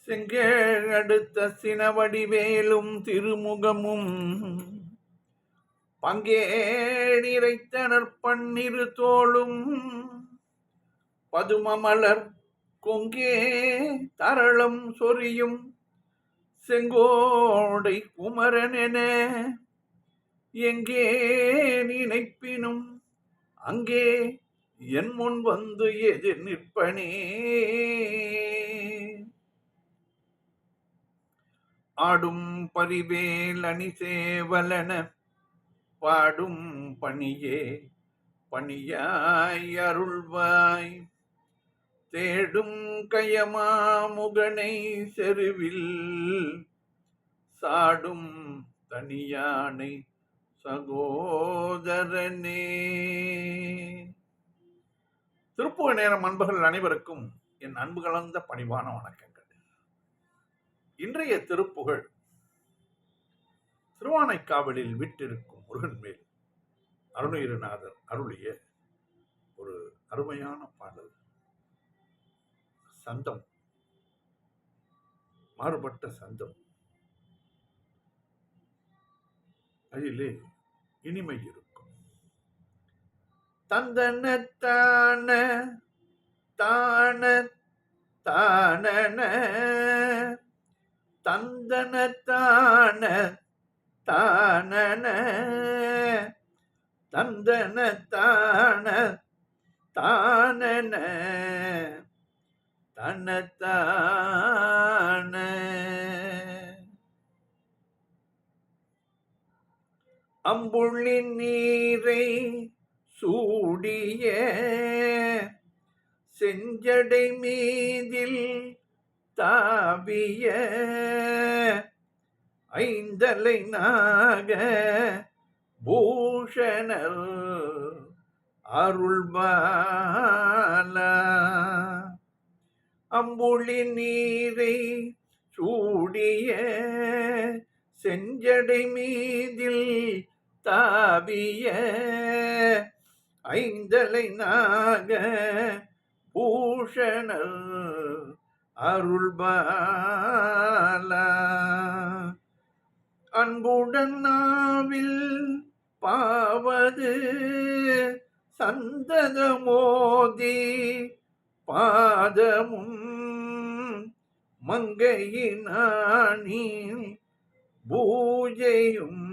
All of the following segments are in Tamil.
செங்கேழ் அடுத்த சினவடிவேலும் திருமுகமும் பங்கேழிரைத்தனர் பன்னிரு தோளும் பதுமமலர் கொங்கே தரளம் சொரியும் செங்கோடை குமரனென எங்கே நினைப்பினும் அங்கே என் முன் வந்து எதிர் நிற்பனே. ஆடும் பரிவேல் அணி சேவலன பாடும் பணியே பணியாய் அருள்வாய் தேடும் கயமா முகனை செருவில் சாடும் தனியானை சகோதரனே. திருப்புகழ் நேரம் அன்பர்கள் அனைவருக்கும் என் அன்பு கலந்த பணிவான வணக்கங்கள். இன்றைய திருப்புகழ் திருவானைக்காவலில் விட்டிருக்கும் முருகன் மேல் அருணகிரிநாதர் அருளிய ஒரு அருமையான பாடல். சந்தம், மாறுபட்ட சந்தம், அதிலே இனிமை இருக்கும். தந்தன தான தான தானன தந்தன தான தானன தந்தன தான தானன தனத்தான. அம்புள்ளி நீரை சூடிய செஞ்சடை மீதில் தாவிய ஐந்தலை நாக பூஷணர் அருள்பாலா. அம்புள்ளி நீரை சூடிய செஞ்சடை மீதில் தாவிய ஐந்தலை நாக பூஷணர் அருள்பாலா. அன்புடன் நாவில் பாவது சந்ததமோதி பாதமும் மங்கையினானி பூஜையும்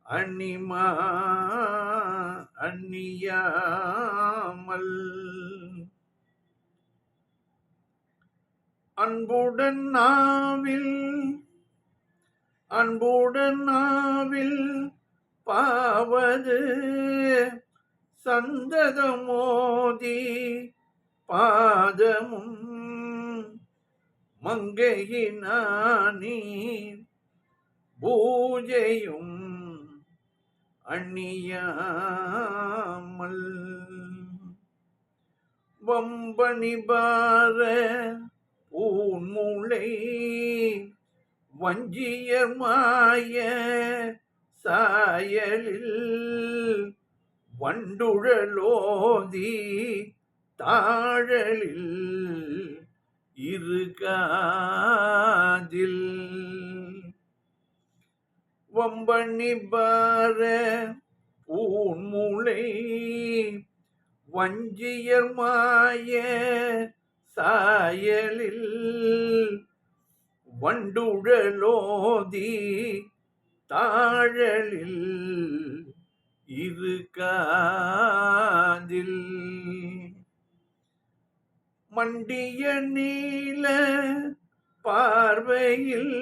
அணிமா அணியாமல் அன்புடன் நாவில் பாவது சந்ததமோதி பாதமும் மங்கையினானி பூஜையும் அணியாமல் வம்பணிபார பூன்முளை வஞ்சியர் மாய சாயலில் வண்டுழலோதி தாழலில் இருகாதில் வம்பணிபார பூன்முளை வஞ்சியர் மாய சாயலில் வண்டுழலோதி தாழலில் இருகாதில் மண்டிய நீல பார்வையில்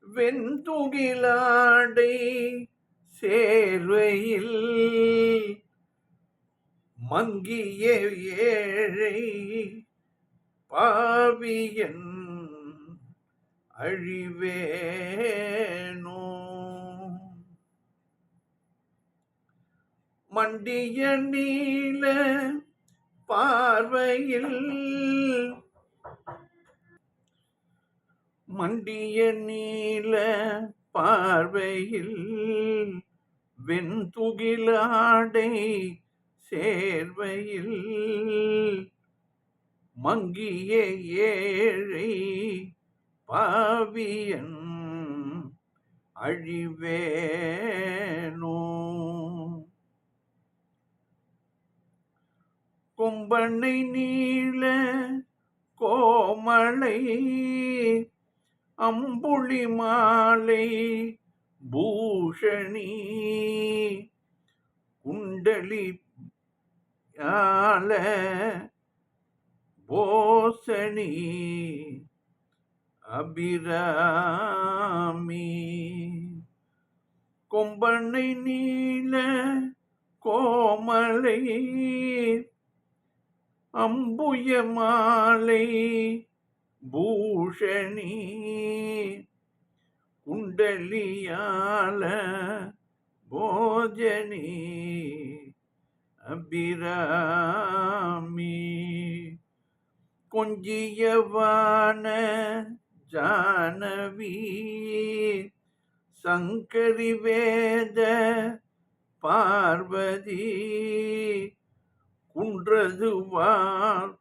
வெண்துகிலாடை சேர்வையில் மங்கிய ஏழை பாவியன் அழிவேனோ. மண்டிய நீல பார்வையில் மண்டிய நீல பார்வையில் வெண்துகிலாடை சேர்வையில் மங்கிய ஏழை பாவியன் அழிவேனோ. கொம்பனை நீள கோமளை அம்புலி மாலை பூஷணி குண்டலி யால போசணி அபிராமி. கொம்பனை நீல கோமலை அம்புய மாலை பூஷணி குண்டலியால போஜனி அபிராமி. கொஞ்சியவான ஜானவி சங்கரி வேத பார்வதி குன்றதுவார்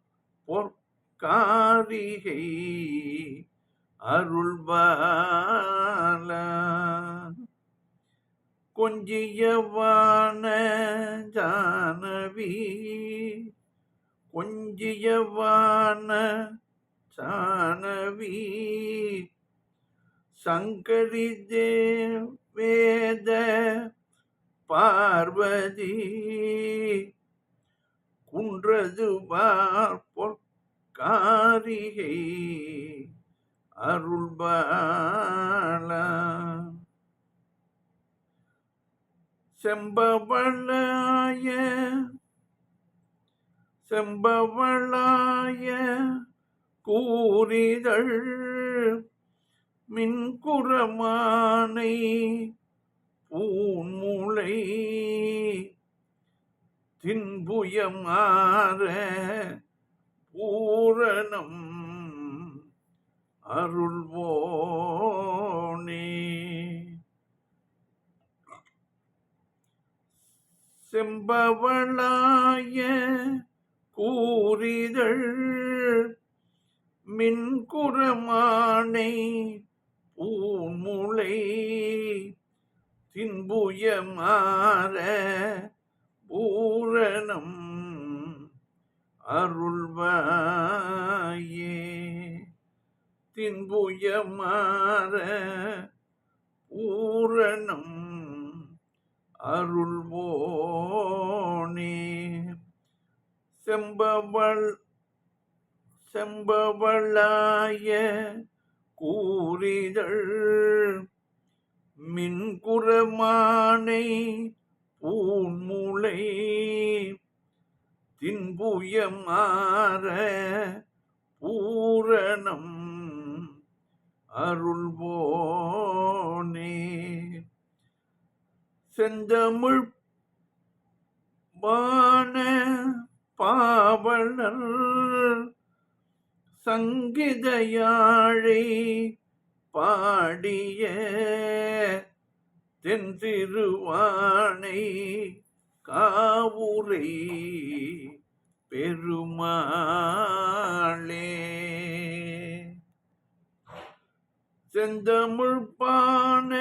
பொற்காரிகை அருள்பால. கொஞ்சியவான ஜானவி கொஞ்சியவான ஜானவி சங்கரி வேத பார்வதி குன்றதுவார் பொற்காரிகை அருள்பால. செம்பவளாய கூறிதழ் மின்குரமானை பூன்முளை தின்புயமாற பூரணம் அருள்வோனே. செம்பவளாய கூறிதழ் மின்குரமானை பூன்முளை தின்புயமாற பூரணம் அருள்வாயே. தின்புயமாற பூரணம் அருள்வோனே. செம்பவளாய கூறிதழ் மின்குரமானை பூன்முளை தின்புயமாற பூரணம் அருள்வோனே. செந்தமிழ் பான பாவலர் சங்கிதயாழை பாடிய தென் திருவானை காவுரை பெருமாளே. செந்தமிழ் பான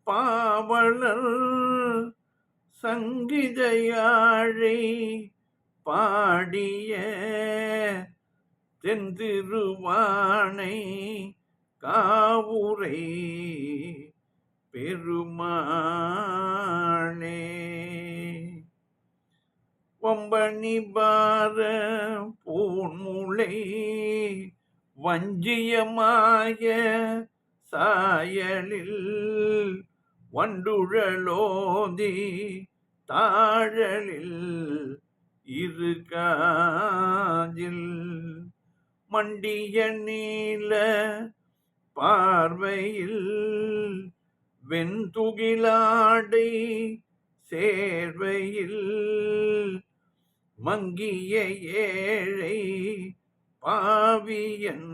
பாவலர் சங்கிதயாழை பாடிய தென் திருவானை காவுரை பெருமாளே. வம்பனி பார பூன்முளை வஞ்சியமாய சாயலில் வண்டுழலோதி தாழலில் இருகாதில் மண்டிய நீல பார்வையில் வெண்துகிலாடை சேர்வையில் மங்கிய ஏழை பாவியன்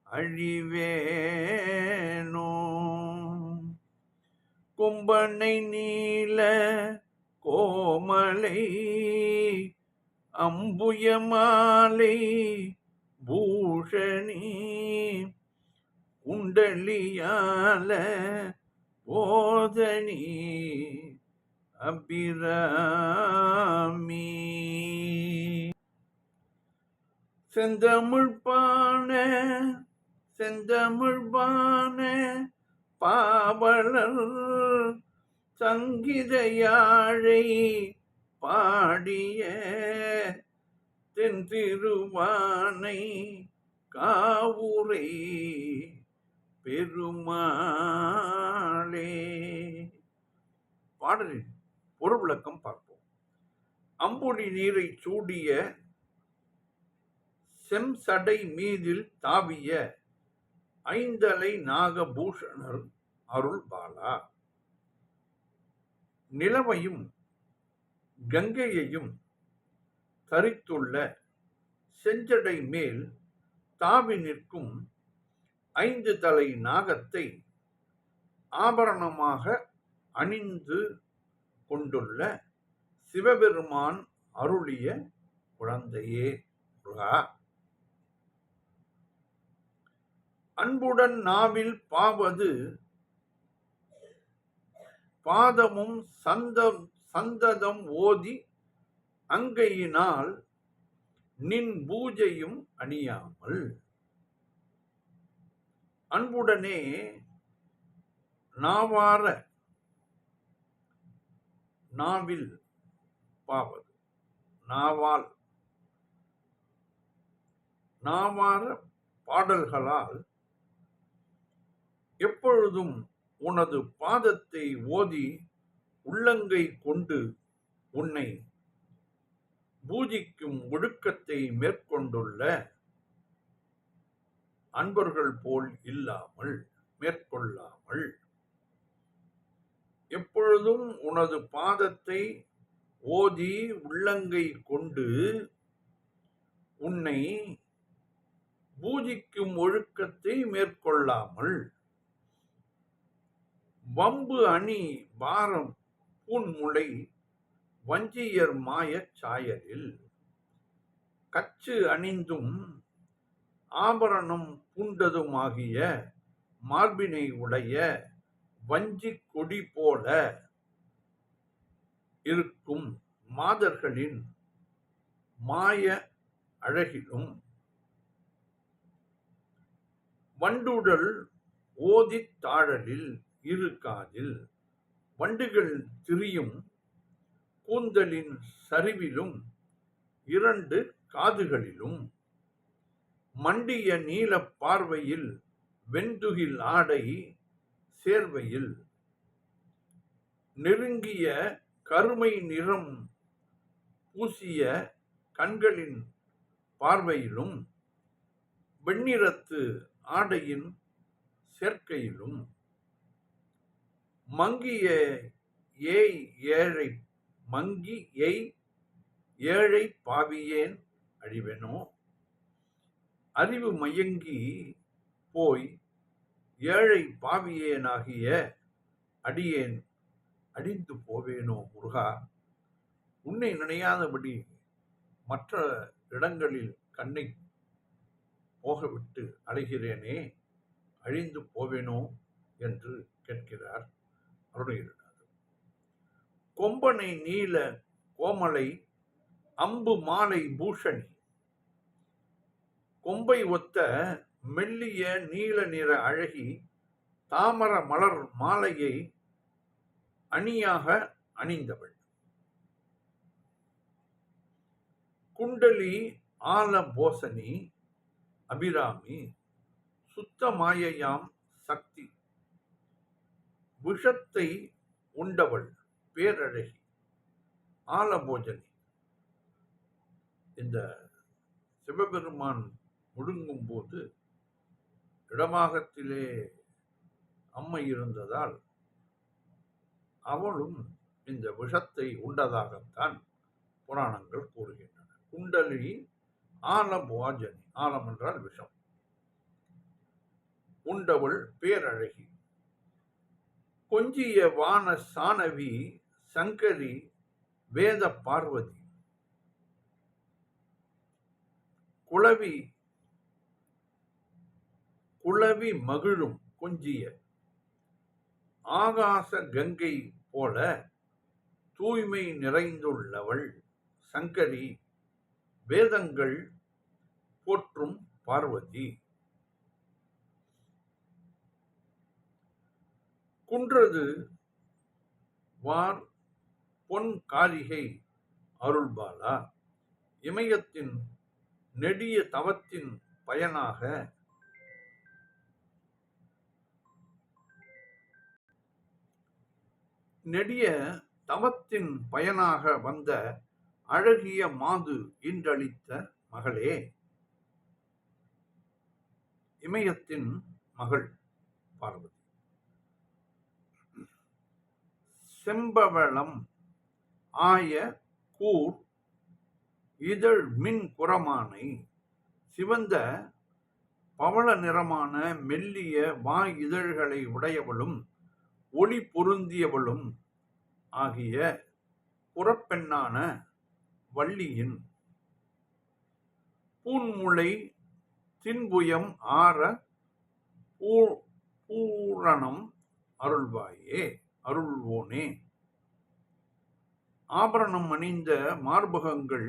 அழிவேனோ. கொம்பனை நீல கோமலை அம்புயமாலை பூஷணி குண்டலியால போதனி அபிராமி செந்தமிழ்பான பாவலர் சங்கிதையாழை பாடிய தென் திருவானை காவுரை பெருமாளே. பாடலின் பொருள் விளக்கம் பார்ப்போம். அம்புலி நீரை சூடிய செம்சடை மீதில் தாவிய ஐந்தலை நாகபூஷணர் அருள் பாலா. நிலவையும் கங்கையையும் தரித்துள்ள செஞ்சடை மேல் தாவி நிற்கும் 5 தலை நாகத்தை ஆபரணமாக அணிந்து கொண்டுள்ள சிவபெருமான் அருளிய குழந்தையே முருகா. அன்புடன் நாவில் பாவது பாதமும் சந்ததம் ஓதி அங்கையினால் நின் பூஜையும் அணியாமல். அன்புடனே நாவார நாவில் பாவது நாவார பாடல்களால் எப்பொழுதும் உனது பாதத்தை ஓதி உள்ளங்கை கொண்டு உன்னை பூஜிக்கும் ஒழுக்கத்தை மேற்கொண்டுள்ள அன்பர்கள் போல் இல்லாமல் மேற்கொள்ளாமல் எப்பொழுதும் உனது பாதத்தை ஓதி உள்ளங்கை கொண்டு உன்னை பூஜிக்கும் ஒழுக்கத்தை மேற்கொள்ளாமல் வம்பு அணி வாரம் பூன்முளை வஞ்சியர் மாயச் சாயலில் கச்சு அணிந்தும் ஆபரணம் பூண்டதுமாகிய மார்பினை உடைய வஞ்சி கொடி போல இருக்கும் மாதர்களின் மாய அழகிலும் வண்டுடல் ஓதித் தாழலில் இரு காதில் வண்டுகள் திரியும் கூந்தலின் சரிவிலும் 2 காதுகளிலும் மண்டிய நீல பார்வையில் வெண்துகில் ஆடை சேர்வையில் நெருங்கிய கருமை நிறம் பூசிய கண்களின் பார்வையிலும் வெண்ணிறத்து ஆடையின் சேர்க்கையிலும் மங்கி ஏழை பாவியேன் அழிவெனோ அறிவு மயங்கி போய் ஏழை பாவியேனாகிய அடியேன் அழிந்து போவேனோ முருகா. உன்னை நினையாதபடி மற்ற இடங்களில் கண்ணை போகவிட்டு அலைகிறேனே, அழிந்து போவேனோ என்று கேட்கிறார் அருணகிரிநாதர். கொம்பனை நீல கோமலை அம்பு மாலை பூஷணி கொம்பை ஒத்த மெல்லிய நீல நிற அழகி தாமர மலர் மாலையை அணியாக அணிந்தவள். குண்டலி ஆல போசனி அபிராமி சுத்த மாயையாம் சக்தி விஷத்தை உண்டவள் பேரழகி ஆலபோஜனி. இந்த சிவபெருமான் முழுங்கும் போது இடமாகத்திலே அம்மை இருந்ததால் அவளும் இந்த விஷத்தை உண்டதாகத்தான் புராணங்கள் கூறுகின்றன. குண்டலி ஆலபோஜனி, ஆலம் என்றால் விஷம், உண்டவள் பேரழகி. கொஞ்சிய வான சானவி சங்கரி வேத பார்வதி குளவி குளவி மகிழும் கொஞ்சிய ஆகாச கங்கை போல தூய்மை நிறைந்துள்ளவள் சங்கரி, வேதங்கள் போற்றும் பார்வதி. குன்றது வார் பொன் காரிகை அருள்பாலா, இமயத்தின் நெடிய தவத்தின் பயனாக வந்த அழகிய மாது இன்றளித்த மகளே, இமயத்தின் மகள் பார்வதி. செம்பவளம் ஆய கூர் இதழ் மின் புறமானை, சிவந்த பவள நிறமான மெல்லிய வாய் இதழ்களை உடையவளும் ஒளி பொருந்தியவளும் ஆகிய புறப்பெண்ணான வள்ளியின் பூன்முளை தின்புயம் ஆற பூரணம் அருள்வோனே. ஆபரணம் அணிந்த மார்பகங்கள்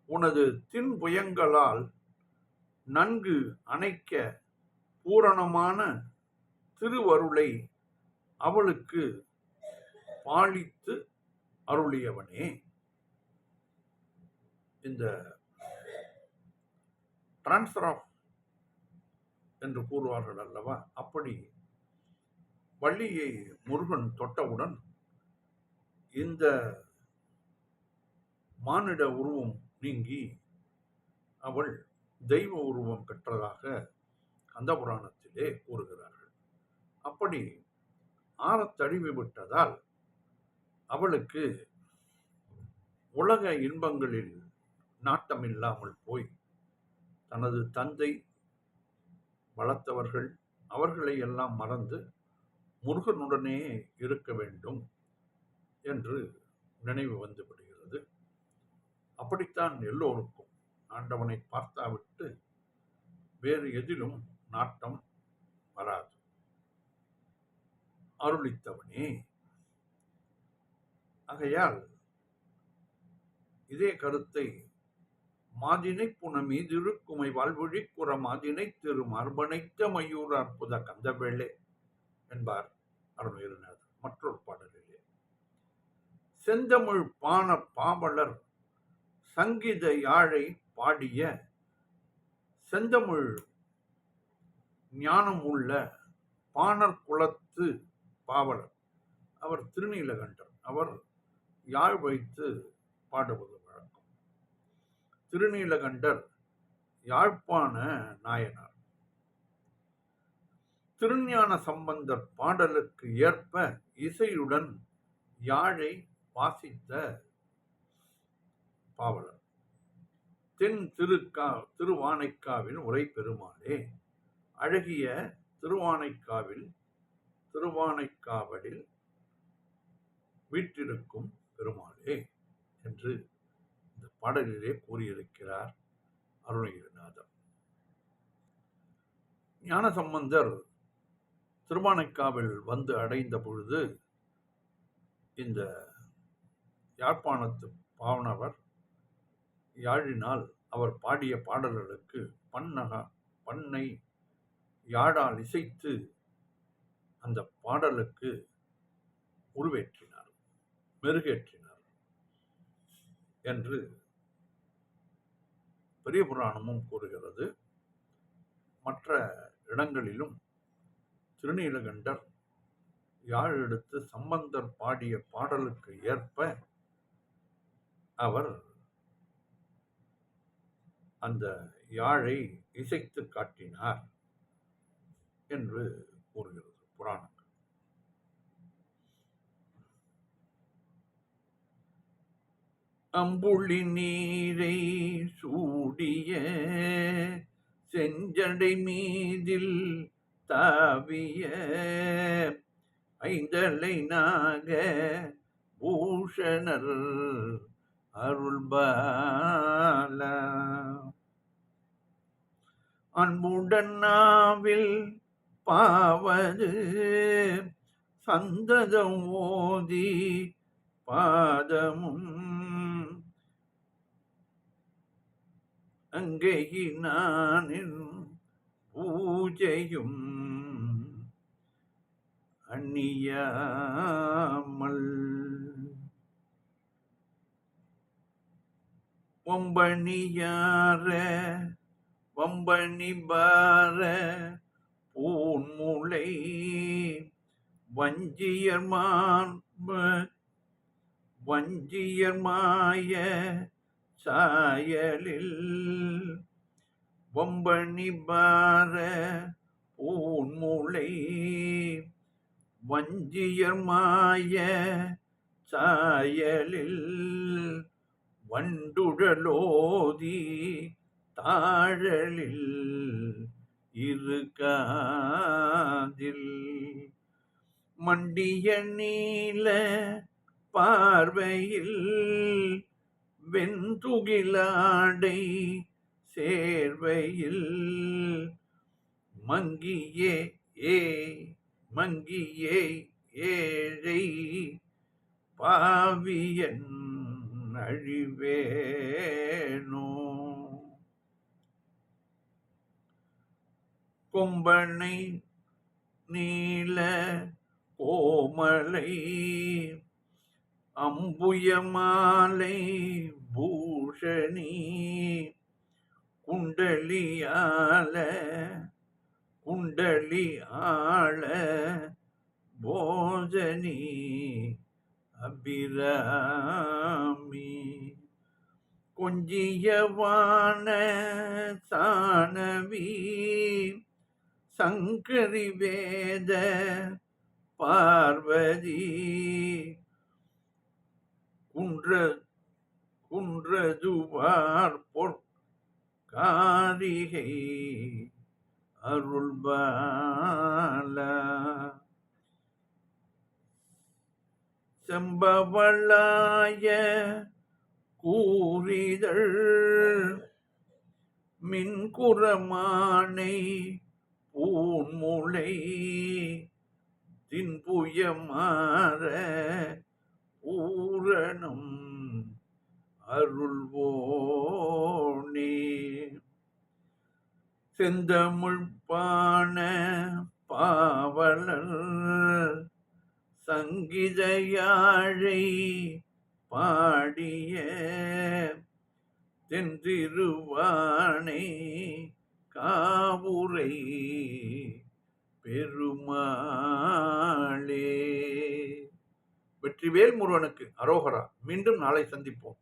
உனது தின்புயங்களால் நன்கு அணைக்க பூரணமான திருவருளை அவளுக்கு பாலித்து அருளியவனே. இந்த டிரான்ஸ்ஃபர் ஆஃப் என்று கூறுவார்கள் அல்லவா, அப்படி வள்ளியை முருகன் தொட்டவுடன் இந்த மானிட உருவம் நீங்கி அவள் தெய்வ உருவம் பெற்றதாக கந்த புராணத்திலே கூறுகிறார்கள். அப்படி ஆறத் தழுவி விட்டதால் அவளுக்கு உலக இன்பங்களில் நாட்டம் இல்லாமல் போய் தனது தந்தை வளர்த்தவர்கள் அவர்களை எல்லாம் மறந்து முருகனுடனே இருக்க வேண்டும் என்று நினைவு வந்து விடுகிறது. அப்படித்தான் எல்லோருக்கும். ஆண்டவனை பார்த்தாவிட்டு வேறு எதிலும் நாட்டம் வராது. அருளித்தவனே. ஆகையால் இதே கருத்தை மாதினை புனமி திருக்குமை வாழ்வொழிக்குற மாதினை திரு மார்பனைத்த மயூர் அற்புத கந்தவேளே என்பார் அருணகிரிநாதர் மற்றொரு பாடலிலே. செந்தமிழ் பாண பாவலர் சங்கீத யாழை பாடிய செந்தமிழ் ஞானம் உள்ள பாணர் குலத்து பாவலர் அவர் திருநீலகண்டர். அவர் யாழ் வைத்து பாடுவது வழக்கம். திருநீலகண்டர் யாழ்ப்பாண நாயனார். திருஞான சம்பந்தர் பாடலுக்கு ஏற்ப இசையுடன் யாழை வாசித்த பாவலர். தென் திருவானைக்காவில் உரை பெருமாளே, அழகிய திருவானைக்காவலில் வீற்றிருக்கும் பெருமாளே என்று இந்த பாடலிலே கூறியிருக்கிறார் அருணகிரிநாதர். ஞானசம்பந்தர் திருவானைக்காவில் வந்து அடைந்த பொழுது இந்த யாழ்ப்பாணத்து பாவனவர் யாழினால் அவர் பாடிய பாடல்களுக்கு பண்ணை யாழால் இசைத்து அந்த பாடலுக்கு உருவேற்றினார், மெருகேற்றினார் என்று பெரிய புராணமும் கூறுகிறது. மற்ற இடங்களிலும் திருநீலகண்டர் யாழ் எடுத்து சம்பந்தர் பாடிய பாடலுக்கு ஏற்ப அவர் அந்த யாழை இசைத்து காட்டினார் என்று கூறுகிறது புராணங்கள். அம்புலி நீரை சூடிய செஞ்சடை மீதில் தாவிய ஐந்தலை நாக பூஷணர் அருள்பால. அன்புடன் நாவில் பாவது சந்ததம் ஓதி பாதமும் அங்கையினானின் பூஜையும் அந்நியாமல் வம்பணியார வம்பணிபார பூன்முளை வஞ்சியர் மாய சாயலில் வம்பணிபார பூன்முளை வஞ்சியர் மாய சாயலில் வண்டுடலோதி தாழலில் இருக்காதில் மண்டிய நீல பார்வையில் வெண்துகிலாடை சேர்வையில் மங்கியே ஏழை பாவியன் அழிவேனோ கொம்பனை நீல கோமலை அம்புயமாலை பூஷணி குண்டலி ஆள போஜனி அபிராமி கொஞ்சியவான சாணவி சங்கரி வேத பார்வதி குன்றதுவார் பொற்காரிகை அருள்பாலா செம்பவளாய கூறிதழ் மின்குரமானை பூன்முளை தின்புயமாற பூரணம் அருள்வோனே செந்தமிழ்ப்பான பாவலர் சங்கீதயாழை பாடிய தென்திருவானை காவுரை பெருமாளே. வெற்றிவேல் முருகனுக்கு அரோகரா. மீண்டும் நாளை சந்திப்போம்.